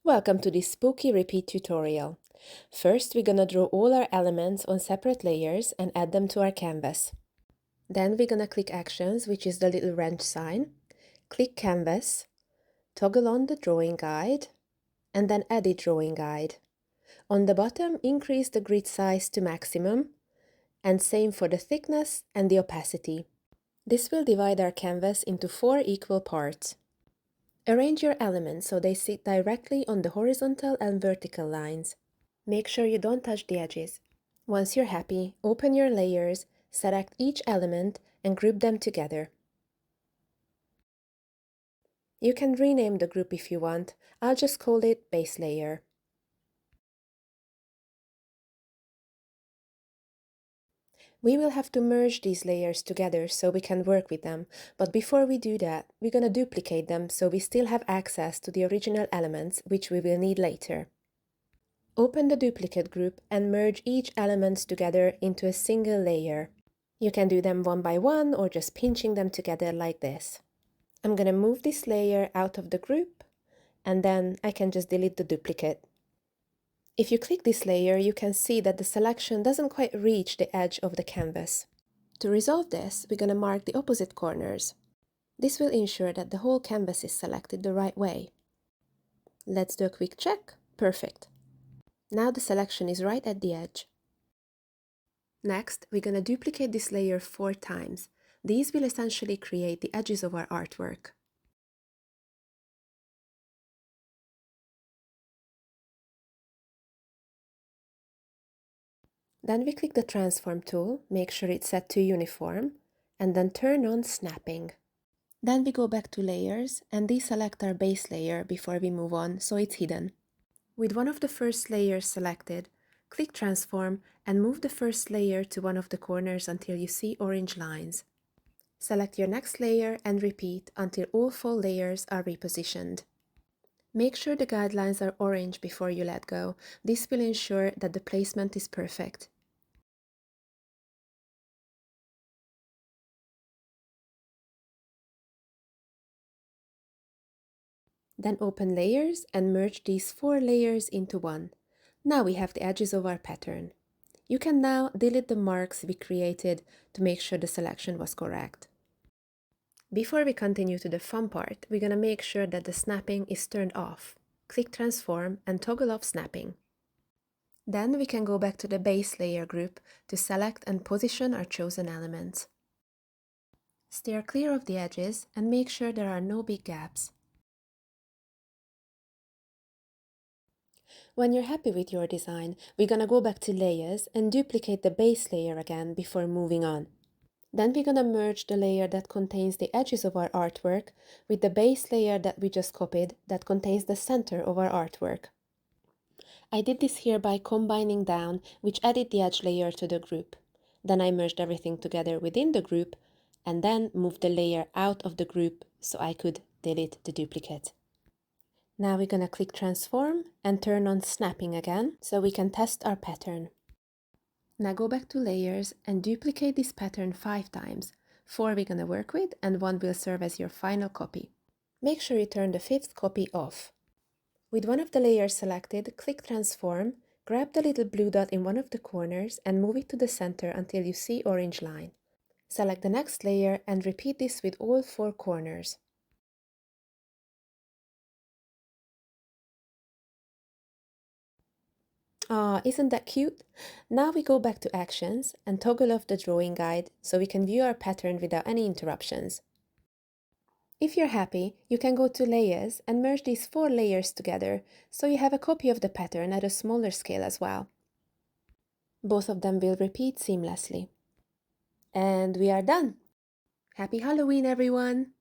Welcome to this spooky repeat tutorial. First, we're gonna draw all our elements on separate layers and add them to our canvas. Then we're gonna click Actions, which is the little wrench sign, click Canvas, toggle on the drawing guide, and then Edit Drawing Guide. On the bottom, increase the grid size to maximum, and same for the thickness and the opacity. This will divide our canvas into 4 equal parts. Arrange your elements so they sit directly on the horizontal and vertical lines. Make sure you don't touch the edges. Once you're happy, open your layers, select each element, and group them together. You can rename the group if you want. I'll just call it Base Layer. We will have to merge these layers together so we can work with them, but before we do that, we're gonna duplicate them so we still have access to the original elements, which we will need later. Open the duplicate group and merge each element together into a single layer. You can do them one by one or just pinching them together like this. I'm gonna move this layer out of the group, and then I can just delete the duplicate. If you click this layer, you can see that the selection doesn't quite reach the edge of the canvas. To resolve this, we're going to mark the opposite corners. This will ensure that the whole canvas is selected the right way. Let's do a quick check. Perfect. Now the selection is right at the edge. Next, we're going to duplicate this layer 4 times. These will essentially create the edges of our artwork. Then we click the Transform tool, make sure it's set to Uniform, and then turn on Snapping. Then we go back to Layers and deselect our base layer before we move on, so it's hidden. With one of the first layers selected, click Transform and move the first layer to one of the corners until you see orange lines. Select your next layer and repeat until all 4 layers are repositioned. Make sure the guidelines are orange before you let go. This will ensure that the placement is perfect. Then open Layers and merge these 4 layers into one. Now we have the edges of our pattern. You can now delete the marks we created to make sure the selection was correct. Before we continue to the fun part, we're going to make sure that the snapping is turned off. Click Transform and toggle off snapping. Then we can go back to the base layer group to select and position our chosen elements. Steer clear of the edges and make sure there are no big gaps. When you're happy with your design, we're gonna go back to Layers and duplicate the base layer again before moving on. Then we're gonna merge the layer that contains the edges of our artwork with the base layer that we just copied that contains the center of our artwork. I did this here by combining down, which added the edge layer to the group. Then I merged everything together within the group and then moved the layer out of the group so I could delete the duplicate. Now we're gonna click Transform and turn on Snapping again so we can test our pattern. Now go back to Layers and duplicate this pattern 5 times. 4 we're gonna work with and 1 will serve as your final copy. Make sure you turn the 5th copy off. With one of the layers selected, click Transform, grab the little blue dot in one of the corners and move it to the center until you see orange line. Select the next layer and repeat this with all 4 corners. Ah, isn't that cute? Now we go back to Actions and toggle off the drawing guide so we can view our pattern without any interruptions. If you're happy, you can go to Layers and merge these 4 layers together so you have a copy of the pattern at a smaller scale as well. Both of them will repeat seamlessly. And we are done! Happy Halloween, everyone!